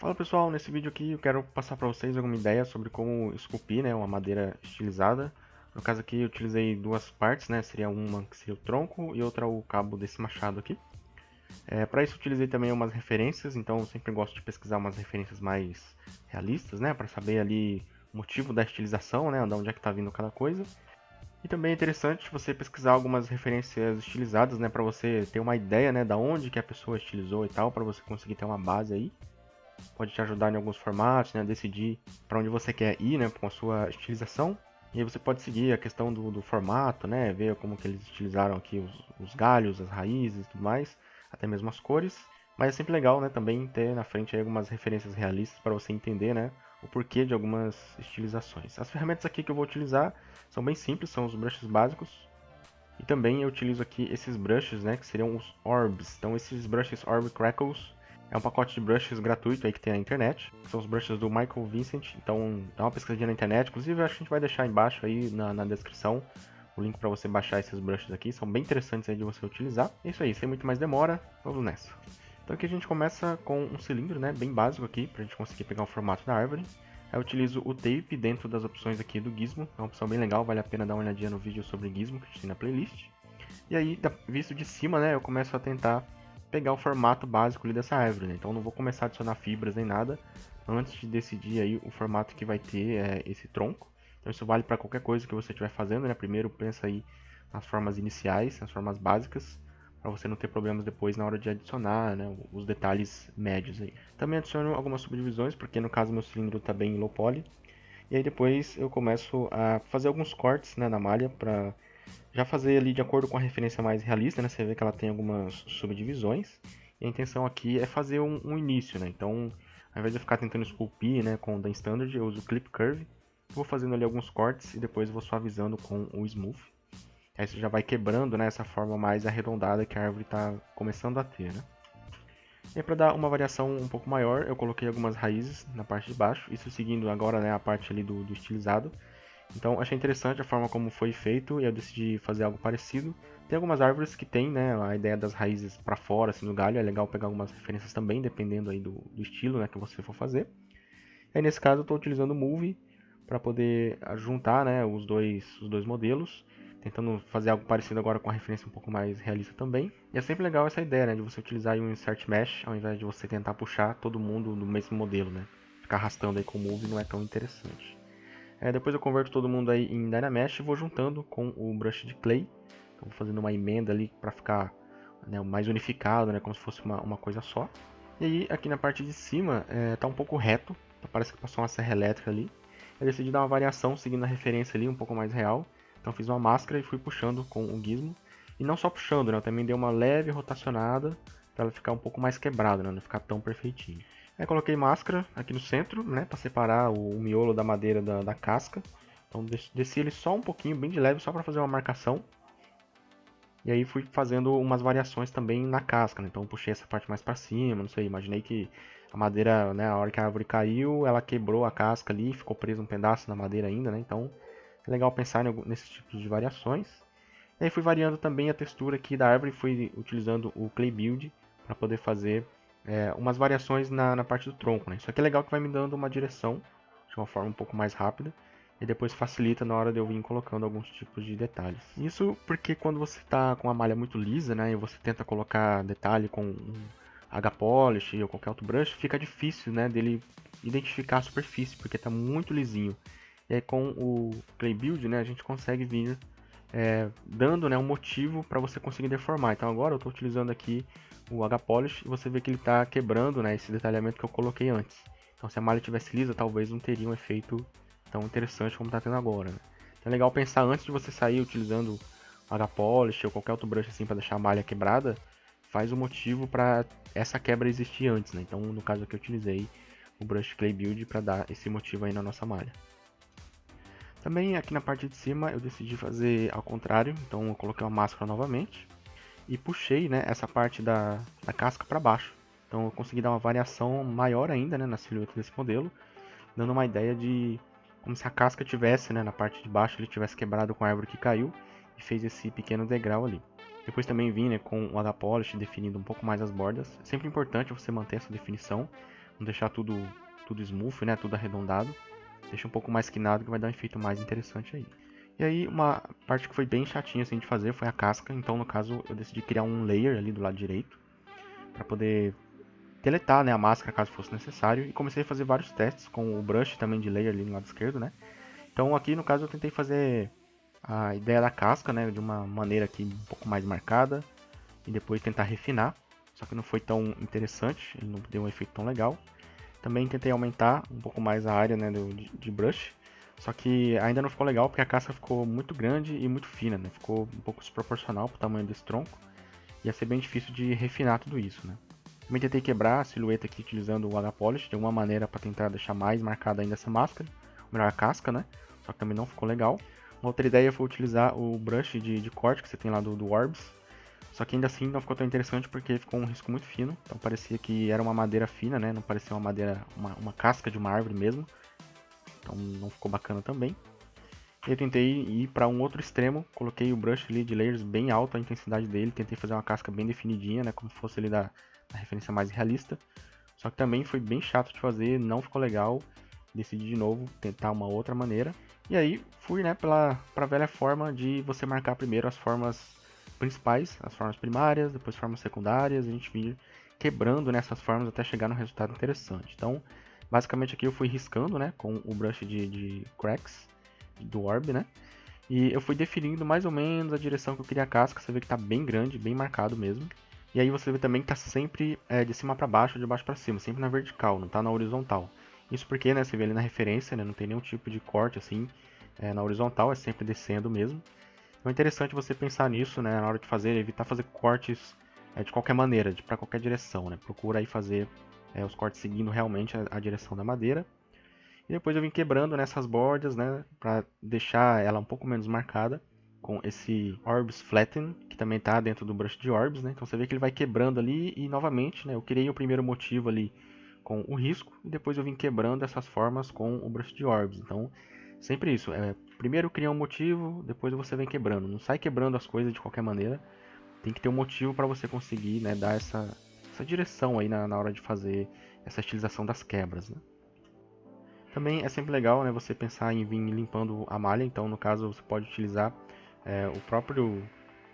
Fala pessoal, nesse vídeo aqui eu quero passar para vocês alguma ideia sobre como esculpir, né, uma madeira estilizada. No caso aqui eu utilizei duas partes, né, seria uma que seria o tronco e outra o cabo desse machado aqui. Para isso eu utilizei também umas referências, então eu sempre gosto de pesquisar umas referências mais realistas, né, para saber ali o motivo da estilização, né, de onde é que está vindo cada coisa. E também é interessante você pesquisar algumas referências estilizadas, né, para você ter uma ideia, né, da onde que a pessoa estilizou e tal, para você conseguir ter uma base aí. Pode te ajudar em alguns formatos, né, decidir para onde você quer ir, né, com a sua estilização. E aí você pode seguir a questão do formato, né, ver como que eles estilizaram aqui os galhos, as raízes e tudo mais, até mesmo as cores. Mas é sempre legal, né, também ter na frente aí algumas referências realistas para você entender, né, o porquê de algumas estilizações. As ferramentas aqui que eu vou utilizar são bem simples, são os brushes básicos. E também eu utilizo aqui esses brushes, né, que seriam os orbs. Então esses brushes Orb Crackles é um pacote de brushes gratuito aí que tem na internet. São os brushes do Michael Vincent, então dá uma pesquisadinha na internet. Inclusive acho que a gente vai deixar embaixo aí na descrição o link para você baixar esses brushes aqui. São bem interessantes aí de você utilizar. É isso aí, sem muito mais demora, vamos nessa. Então aqui a gente começa com um cilindro, né, bem básico aqui, para a gente conseguir pegar o formato da árvore. Eu utilizo o tape dentro das opções aqui do Gizmo, é uma opção bem legal, vale a pena dar uma olhadinha no vídeo sobre Gizmo que a gente tem na playlist. E aí, visto de cima, né, eu começo a tentar pegar o formato básico ali dessa árvore, né? Então não vou começar a adicionar fibras nem nada antes de decidir aí o formato que vai ter esse tronco. Então isso vale para qualquer coisa que você estiver fazendo, né? Primeiro pensa aí nas formas iniciais, nas formas básicas, para você não ter problemas depois na hora de adicionar, né, os detalhes médios aí. Também adiciono algumas subdivisões, porque no caso meu cilindro está bem low poly. E aí depois eu começo a fazer alguns cortes, né, na malha para já fazer ali de acordo com a referência mais realista, né? Você vê que ela tem algumas subdivisões. E a intenção aqui é fazer um início, né? Então, ao invés de eu ficar tentando esculpir, né, com o Dan Standard, eu uso o Clip Curve. Vou fazendo ali alguns cortes e depois vou suavizando com o Smooth. Aí você já vai quebrando, né, essa forma mais arredondada que a árvore está começando a ter, né? E para dar uma variação um pouco maior, eu coloquei algumas raízes na parte de baixo, isso seguindo agora, né, a parte ali do estilizado. Então achei interessante a forma como foi feito e eu decidi fazer algo parecido. Tem algumas árvores que tem, né, a ideia das raízes para fora, assim, do galho. É legal pegar algumas referências também, dependendo aí do estilo, né, que você for fazer. E aí nesse caso eu estou utilizando o Move para poder juntar, né, os dois modelos, tentando fazer algo parecido agora com a referência um pouco mais realista também. E é sempre legal essa ideia, né, de você utilizar um Insert Mesh ao invés de você tentar puxar todo mundo no mesmo modelo, né. Ficar arrastando aí com o Move não é tão interessante. Depois eu converto todo mundo aí em Dynamesh e vou juntando com o brush de clay. Então, vou fazendo uma emenda ali para ficar, né, mais unificado, né, como se fosse uma coisa só. E aí aqui na parte de cima tá um pouco reto, então parece que passou uma serra elétrica ali. Eu decidi dar uma variação seguindo a referência ali, um pouco mais real. Então fiz uma máscara e fui puxando com o gizmo. E não só puxando, né, eu também dei uma leve rotacionada para ela ficar um pouco mais quebrada, né, não ficar tão perfeitinho. Aí coloquei máscara aqui no centro, né, para separar o miolo da madeira da casca. Então desci ele só um pouquinho, bem de leve, só para fazer uma marcação. E aí fui fazendo umas variações também na casca, né? Então puxei essa parte mais para cima, não sei, imaginei que a madeira, né, a hora que a árvore caiu, ela quebrou a casca ali, ficou preso um pedaço na madeira ainda, né? Então é legal pensar nesses tipos de variações. E aí fui variando também a textura aqui da árvore, fui utilizando o Clay Build para poder fazer umas variações na parte do tronco, né? Isso aqui é legal que vai me dando uma direção de uma forma um pouco mais rápida e depois facilita na hora de eu vir colocando alguns tipos de detalhes. Isso porque quando você está com a malha muito lisa, né, e você tenta colocar detalhe com um H-Polish ou qualquer outro brush, fica difícil, né, dele identificar a superfície, porque está muito lisinho. E aí com o Clay Build, né, a gente consegue vir dando, né, um motivo para você conseguir deformar. Então agora eu estou utilizando aqui o H-Polish e você vê que ele está quebrando, né, esse detalhamento que eu coloquei antes. Então se a malha tivesse lisa, talvez não teria um efeito tão interessante como está tendo agora. Né? Então é legal pensar antes de você sair utilizando H-Polish ou qualquer outro brush assim para deixar a malha quebrada, faz o motivo para essa quebra existir antes. Né? Então no caso aqui eu utilizei o brush Clay Build para dar esse motivo aí na nossa malha. Também aqui na parte de cima eu decidi fazer ao contrário, então eu coloquei uma máscara novamente e puxei, né, essa parte da casca para baixo. Então eu consegui dar uma variação maior ainda, né, na silhueta desse modelo, dando uma ideia de como se a casca tivesse, né, na parte de baixo ele tivesse quebrado com a árvore que caiu e fez esse pequeno degrau ali. Depois também vim, né, com o H-Polish definindo um pouco mais as bordas. É sempre importante você manter essa definição, não deixar tudo smooth, né, tudo arredondado. Deixa um pouco mais quinado que vai dar um efeito mais interessante aí. E aí uma parte que foi bem chatinha assim de fazer foi a casca, então no caso eu decidi criar um layer ali do lado direito para poder deletar, né, a máscara caso fosse necessário, e comecei a fazer vários testes com o brush também de layer ali no lado esquerdo, né. Então aqui no caso eu tentei fazer a ideia da casca, né, de uma maneira aqui um pouco mais marcada e depois tentar refinar, só que não foi tão interessante, ele não deu um efeito tão legal. Também tentei aumentar um pouco mais a área, né, de brush, só que ainda não ficou legal porque a casca ficou muito grande e muito fina, né, ficou um pouco desproporcional para o tamanho desse tronco, ia ser bem difícil de refinar tudo isso, né. Também tentei quebrar a silhueta aqui utilizando o H-Polish de alguma maneira para tentar deixar mais marcada ainda essa máscara, ou melhor, a casca, né? Só que também não ficou legal. Uma outra ideia foi utilizar o brush de corte que você tem lá do Orbs, só que ainda assim não ficou tão interessante porque ficou um risco muito fino, então parecia que era uma madeira fina, né? Não parecia uma madeira, uma casca de uma árvore mesmo, então não ficou bacana também. E eu tentei ir para um outro extremo, coloquei o brush ali de layers bem alto, a intensidade dele, tentei fazer uma casca bem definidinha, né, como se fosse ali da referência mais realista. Só que também foi bem chato de fazer, não ficou legal. Decidi de novo tentar uma outra maneira. E aí fui, né, pra velha forma de você marcar primeiro as formas principais, as formas primárias, depois formas secundárias, a gente vir quebrando nessas formas até chegar num resultado interessante. Então, basicamente aqui eu fui riscando, né, com o brush de cracks do orb, né? E eu fui definindo mais ou menos a direção que eu queria a casca, você vê que está bem grande, bem marcado mesmo. E aí você vê também que está sempre de cima para baixo, de baixo para cima, sempre na vertical, não está na horizontal. Isso porque, né, você vê ali na referência, né, não tem nenhum tipo de corte assim na horizontal, é sempre descendo mesmo. Então é interessante você pensar nisso, né, na hora de fazer, evitar fazer cortes de qualquer maneira, para qualquer direção, né. Procura aí fazer os cortes seguindo realmente a direção da madeira. E depois eu vim quebrando nessas bordas, né, para deixar ela um pouco menos marcada com esse Orbs Flatten, que também está dentro do brush de Orbs, né? Então você vê que ele vai quebrando ali e novamente, né, eu criei o primeiro motivo ali com o risco e depois eu vim quebrando essas formas com o brush de Orbs. Então, sempre isso, primeiro cria um motivo, depois você vem quebrando. Não sai quebrando as coisas de qualquer maneira. Tem que ter um motivo para você conseguir, né, dar essa direção aí na hora de fazer essa estilização das quebras, né? Também é sempre legal, né, você pensar em vir limpando a malha, então no caso você pode utilizar o próprio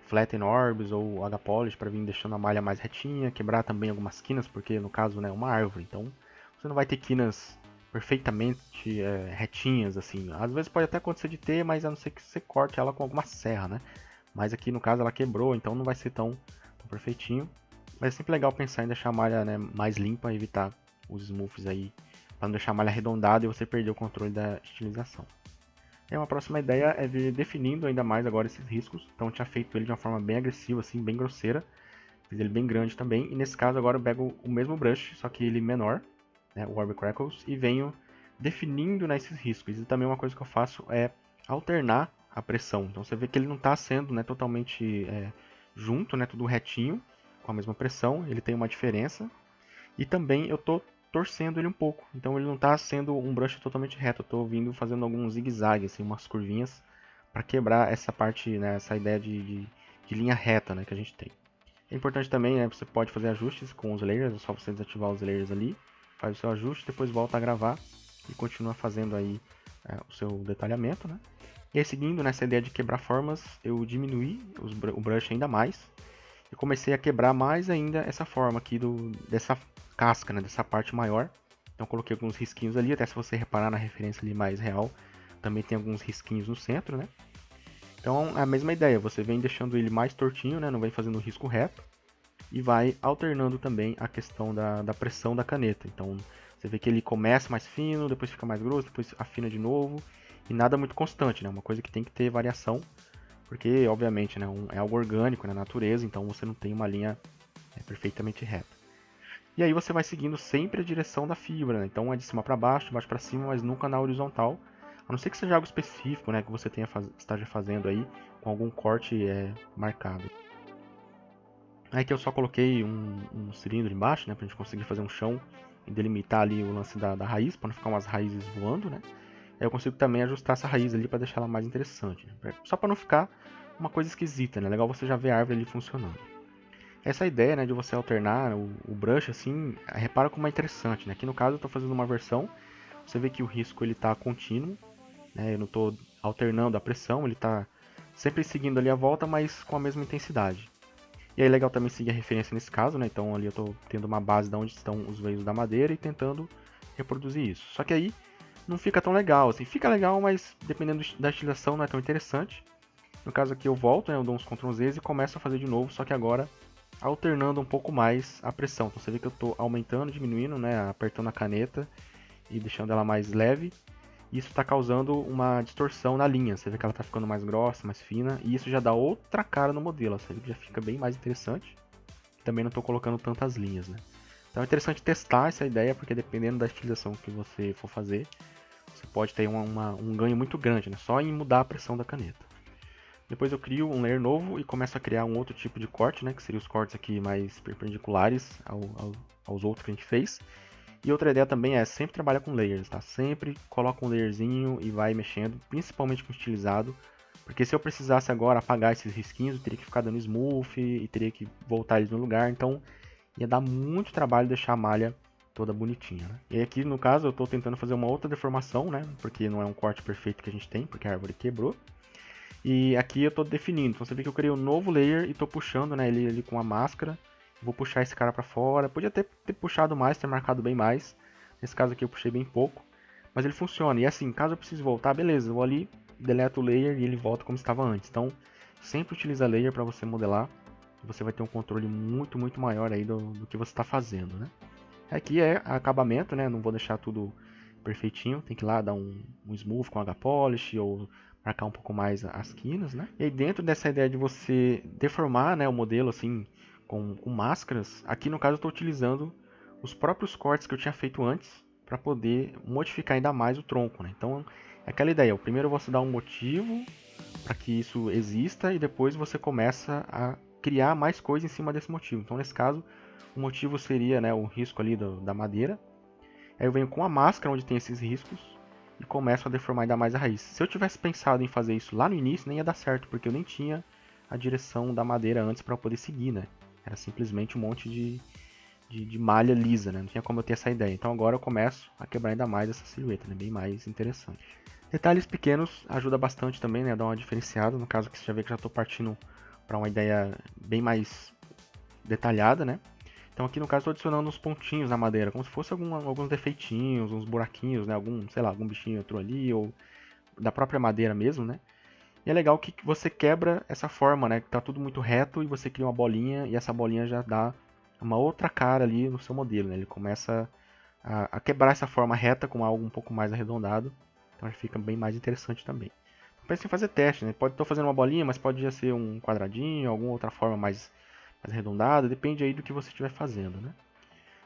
Flatten Orbs ou H-Polish para vir deixando a malha mais retinha, quebrar também algumas quinas, porque no caso é uma árvore, então você não vai ter quinas perfeitamente retinhas assim. Às vezes pode até acontecer de ter, mas a não ser que você corte ela com alguma serra, né? Mas aqui no caso ela quebrou, então não vai ser tão perfeitinho. Mas é sempre legal pensar em deixar a malha, né, mais limpa, evitar os smooths aí para não deixar a malha arredondada e você perder o controle da estilização. E uma próxima ideia é vir definindo ainda mais agora esses riscos. Então eu tinha feito ele de uma forma bem agressiva, assim, bem grosseira. Fiz ele bem grande também. E nesse caso agora eu pego o mesmo brush, só que ele menor, né, o Orb Crackles, e venho definindo nesses riscos. E também uma coisa que eu faço é alternar a pressão. Então você vê que ele não está sendo, né, totalmente junto, né, tudo retinho, com a mesma pressão. Ele tem uma diferença. E também eu estou torcendo ele um pouco. Então ele não está sendo um brush totalmente reto. Eu estou vindo fazendo alguns zigue-zague, assim, umas curvinhas, para quebrar essa parte, né, essa ideia de linha reta, né, que a gente tem. É importante também, né, você pode fazer ajustes com os layers, é só você desativar os layers ali, faz o seu ajuste, depois volta a gravar e continua fazendo aí o seu detalhamento, né. E aí seguindo nessa ideia de quebrar formas, eu diminuí o brush ainda mais e comecei a quebrar mais ainda essa forma aqui dessa casca, né, dessa parte maior. Então coloquei alguns risquinhos ali, até se você reparar na referência ali mais real, também tem alguns risquinhos no centro, né? Então é a mesma ideia, você vem deixando ele mais tortinho, né, não vem fazendo o risco reto, e vai alternando também a questão da pressão da caneta. Então você vê que ele começa mais fino, depois fica mais grosso, depois afina de novo, e nada muito constante, né? Uma coisa que tem que ter variação, porque obviamente, né, é algo orgânico na natureza, então você não tem uma linha perfeitamente reta. E aí você vai seguindo sempre a direção da fibra, né? Então é de cima para baixo, de baixo para cima, mas nunca na horizontal. A não ser que seja algo específico, né, que você esteja fazendo aí com algum corte marcado. Aí que eu só coloquei um cilindro embaixo, né, pra gente conseguir fazer um chão e delimitar ali o lance da raiz, para não ficar umas raízes voando, né. Aí eu consigo também ajustar essa raiz ali para deixar ela mais interessante, né? Só para não ficar uma coisa esquisita, né? Legal você já ver a árvore ali funcionando. Essa ideia, né, de você alternar o brush, assim, repara como é interessante, né? Aqui no caso eu estou fazendo uma versão, você vê que o risco ele está contínuo, né? Eu não estou alternando a pressão, ele está sempre seguindo ali a volta, mas com a mesma intensidade. E aí é legal também seguir a referência nesse caso, né? Então ali eu estou tendo uma base de onde estão os veios da madeira e tentando reproduzir isso. Só que aí não fica tão legal, assim, fica legal, mas dependendo da estilização não é tão interessante. No caso aqui eu volto, né? Eu dou uns Ctrl Zs e começo a fazer de novo, só que agora alternando um pouco mais a pressão. Então você vê que eu estou aumentando, diminuindo, né? Apertando a caneta e deixando ela mais leve. Isso está causando uma distorção na linha. Você vê que ela está ficando mais grossa, mais fina. E isso já dá outra cara no modelo. Você vê que já fica bem mais interessante. Também não estou colocando tantas linhas, né? Então é interessante testar essa ideia, porque dependendo da estilização que você for fazer, você pode ter um ganho muito grande, né? Só em mudar a pressão da caneta. Depois eu crio um layer novo e começo a criar um outro tipo de corte, né? Que seria os cortes aqui mais perpendiculares aos outros que a gente fez. E outra ideia também é sempre trabalhar com layers, tá? Sempre coloca um layerzinho e vai mexendo, principalmente com estilizado. Porque se eu precisasse agora apagar esses risquinhos, eu teria que ficar dando smooth e teria que voltar eles no lugar. Então ia dar muito trabalho deixar a malha toda bonitinha, né? E aqui no caso eu estou tentando fazer uma outra deformação, né? Porque não é um corte perfeito que a gente tem, porque a árvore quebrou. E aqui eu estou definindo, então você vê que eu criei um novo layer e estou puxando, né, ele com a máscara. Vou puxar esse cara para fora, podia ter puxado mais, ter marcado bem mais. Nesse caso aqui eu puxei bem pouco, mas ele funciona. E assim, caso eu precise voltar, beleza, eu vou ali, deleto o layer e ele volta como estava antes. Então, sempre utiliza layer para você modelar. Você vai ter um controle muito maior aí do que você está fazendo, né? Aqui é acabamento, né? Não vou deixar tudo perfeitinho. Tem que ir lá dar um smooth com H-polish ou marcar um pouco mais as quinas, né? E aí dentro dessa ideia de você deformar, né, o modelo assim com máscaras, aqui no caso eu estou utilizando os próprios cortes que eu tinha feito antes para poder modificar ainda mais o tronco, né? Então é aquela ideia. Primeiro você dá um motivo para que isso exista e depois você começa a criar mais coisa em cima desse motivo. Então nesse caso o motivo seria, né, o risco ali da madeira. Aí eu venho com a máscara onde tem esses riscos e começo a deformar ainda mais a raiz. Se eu tivesse pensado em fazer isso lá no início, nem ia dar certo, porque eu nem tinha a direção da madeira antes para poder seguir, né? Era simplesmente um monte de malha lisa, né? Não tinha como eu ter essa ideia. Então agora eu começo a quebrar ainda mais essa silhueta, né? Bem mais interessante. Detalhes pequenos ajuda bastante também, né? A dar uma diferenciada. No caso que você já vê que já estou partindo para uma ideia bem mais detalhada, né? Então aqui no caso estou adicionando uns pontinhos na madeira, como se fosse alguns defeitinhos, uns buraquinhos, né? Sei lá, algum bichinho entrou ali, ou da própria madeira mesmo, né? E é legal que você quebra essa forma, né? Que tá tudo muito reto e você cria uma bolinha e essa bolinha já dá uma outra cara ali no seu modelo, né? Ele começa a quebrar essa forma reta com algo um pouco mais arredondado, então fica bem mais interessante também. Pense em fazer teste, né? Pode estar fazendo uma bolinha, mas pode já ser um quadradinho, alguma outra forma mais arredondada, depende aí do que você estiver fazendo, né?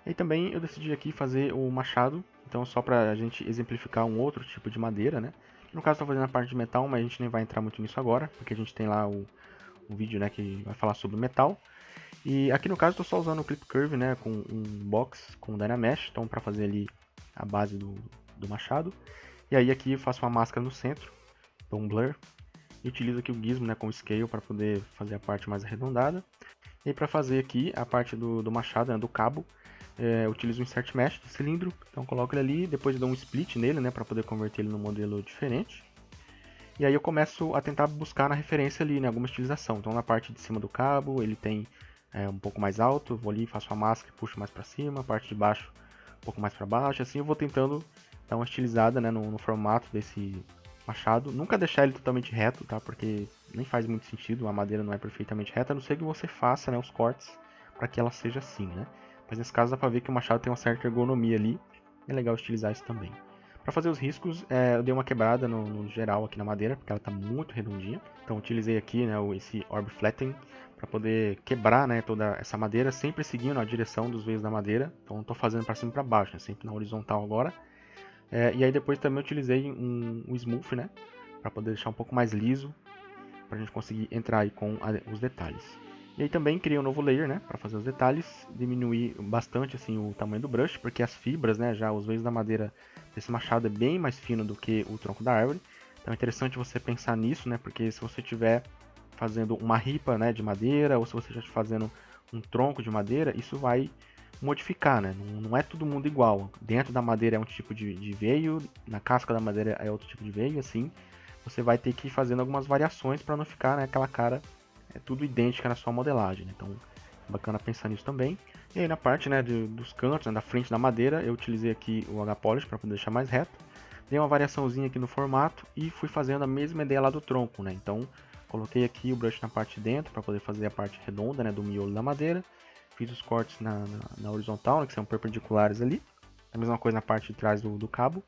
E também eu decidi aqui fazer o machado, então só para a gente exemplificar um outro tipo de madeira, né? No caso estou fazendo a parte de metal, mas a gente nem vai entrar muito nisso agora, porque a gente tem lá o vídeo, né, que vai falar sobre metal. E aqui no caso estou só usando o Clip Curve, né, com um box com Dynamesh, então para fazer ali a base do machado. E aí aqui eu faço uma máscara no centro, dou um blur, e utilizo aqui o gizmo, né, com o scale para poder fazer a parte mais arredondada. E para fazer aqui a parte do machado, né, do cabo, eu utilizo um insert mesh de cilindro, então coloco ele ali, depois dou um split nele, né, para poder converter ele num modelo diferente. E aí eu começo a tentar buscar na referência ali, né, alguma estilização. Então na parte de cima do cabo ele tem um pouco mais alto, vou ali, faço a máscara e puxo mais para cima, a parte de baixo um pouco mais para baixo, assim eu vou tentando dar uma estilizada, né, no formato desse machado. Nunca deixar ele totalmente reto, tá, porque nem faz muito sentido, a madeira não é perfeitamente reta, a não ser que você faça, né, os cortes para que ela seja assim, né. Mas nesse caso dá para ver que o machado tem uma certa ergonomia ali, é legal utilizar isso também. Para fazer os riscos, eu dei uma quebrada no geral aqui na madeira, porque ela está muito redondinha. Então utilizei aqui, né, esse Orb Flatten para poder quebrar, né, toda essa madeira, sempre seguindo a direção dos veios da madeira. Então não estou fazendo para cima e para baixo, né, sempre na horizontal agora. E aí depois também utilizei um Smooth, né, para poder deixar um pouco mais liso, para a gente conseguir entrar aí com os detalhes. E aí também criei um novo layer, né, para fazer os detalhes, diminuir bastante assim o tamanho do brush, porque as fibras, né, já os veios da madeira desse machado é bem mais fino do que o tronco da árvore. Então é interessante você pensar nisso, né, porque se você estiver fazendo uma ripa, né, de madeira, ou se você já estiver fazendo um tronco de madeira, isso vai modificar, né? Não é todo mundo igual. Dentro da madeira é um tipo de veio, na casca da madeira é outro tipo de veio, assim. Você vai ter que ir fazendo algumas variações para não ficar, né, aquela cara tudo idêntica na sua modelagem, né? Então, bacana pensar nisso também. E aí na parte, né, dos cantos, né, da frente da madeira, eu utilizei aqui o H-Polish para poder deixar mais reto. Dei uma variaçãozinha aqui no formato e fui fazendo a mesma ideia lá do tronco, né? Então, coloquei aqui o brush na parte de dentro para poder fazer a parte redonda, né, do miolo da madeira. Fiz os cortes na horizontal, né, que são perpendiculares ali. A mesma coisa na parte de trás do cabo,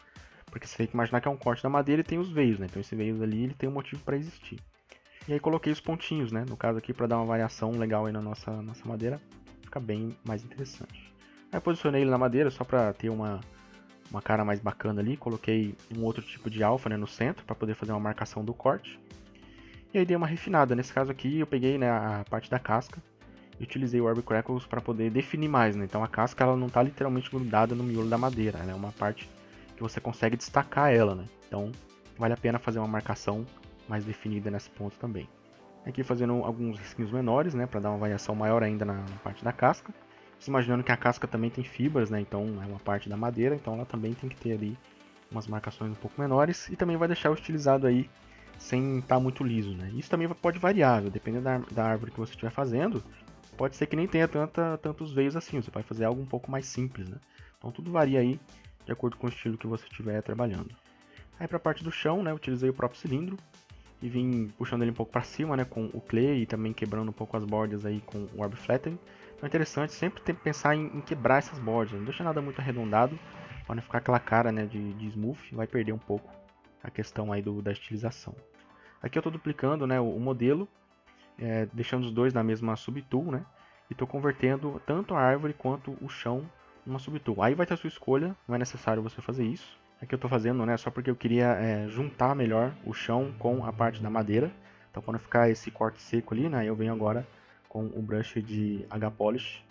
porque você tem que imaginar que é um corte da madeira e tem os veios, né? Então esse veio ali ele tem um motivo para existir. E aí coloquei os pontinhos, né? No caso aqui para dar uma variação legal aí na nossa madeira, fica bem mais interessante. Aí posicionei ele na madeira só para ter uma cara mais bacana ali. Coloquei um outro tipo de alfa, né, no centro para poder fazer uma marcação do corte. E aí dei uma refinada. Nesse caso aqui eu peguei, né, a parte da casca e utilizei o Orb Crackles para poder definir mais, né? Então a casca ela não está literalmente grudada no miolo da madeira, ela é uma parte que você consegue destacar ela, né? Então vale a pena fazer uma marcação mais definida nesse ponto também. Aqui fazendo alguns risquinhos menores, né, para dar uma variação maior ainda na parte da casca. Você imaginando que a casca também tem fibras, né? Então é uma parte da madeira, então ela também tem que ter ali umas marcações um pouco menores e também vai deixar o estilizado aí sem estar muito liso, né? Isso também pode variar, dependendo da árvore que você estiver fazendo. Pode ser que nem tenha tantos veios assim, você vai fazer algo um pouco mais simples, né? Então tudo varia aí de acordo com o estilo que você estiver trabalhando. Aí para a parte do chão, né, eu utilizei o próprio cilindro e vim puxando ele um pouco para cima, né, com o clay e também quebrando um pouco as bordas aí com o Orb Flatten. Então é interessante sempre ter, pensar em quebrar essas bordas, não deixa nada muito arredondado, para não ficar aquela cara, né, de smooth, vai perder um pouco a questão aí da estilização. Aqui eu estou duplicando, né, o modelo, deixando os dois na mesma subtool, né? E estou convertendo tanto a árvore quanto o chão numa subtool. Aí vai ter a sua escolha, não é necessário você fazer isso. Aqui eu estou fazendo, né, só porque eu queria juntar melhor o chão com a parte da madeira. Então quando ficar esse corte seco ali, né, eu venho agora com o brush de H-Polish,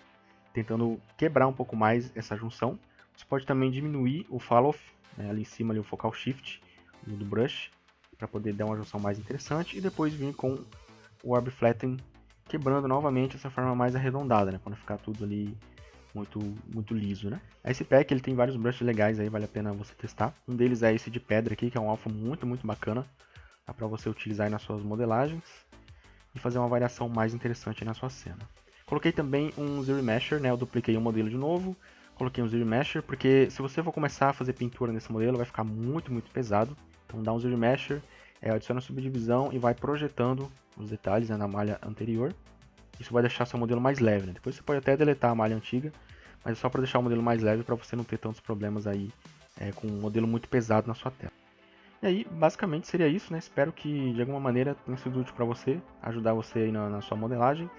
tentando quebrar um pouco mais essa junção. Você pode também diminuir o fall-off, né, ali em cima ali, o focal shift do brush, para poder dar uma junção mais interessante. E depois vir com o Orb Flatten quebrando novamente essa forma mais arredondada, né? Quando ficar tudo ali muito liso, né? Esse pack ele tem vários brushes legais aí, vale a pena você testar. Um deles é esse de pedra aqui, que é um alfa muito bacana. Dá pra você utilizar aí nas suas modelagens e fazer uma variação mais interessante na sua cena. Coloquei também um Zero Mesher, né? Eu dupliquei o modelo de novo. Coloquei um Zero Mesher, porque se você for começar a fazer pintura nesse modelo, vai ficar muito pesado. Então dá um Zero Mesher, adiciona a subdivisão e vai projetando os detalhes, né, na malha anterior. Isso vai deixar seu modelo mais leve, né? Depois você pode até deletar a malha antiga, mas é só para deixar o modelo mais leve para você não ter tantos problemas aí com um modelo muito pesado na sua tela. E aí, basicamente seria isso, né? Espero que de alguma maneira tenha sido útil para você, ajudar você aí na sua modelagem.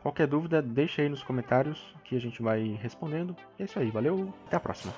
Qualquer dúvida, deixa aí nos comentários que a gente vai respondendo. E é isso aí, valeu, até a próxima!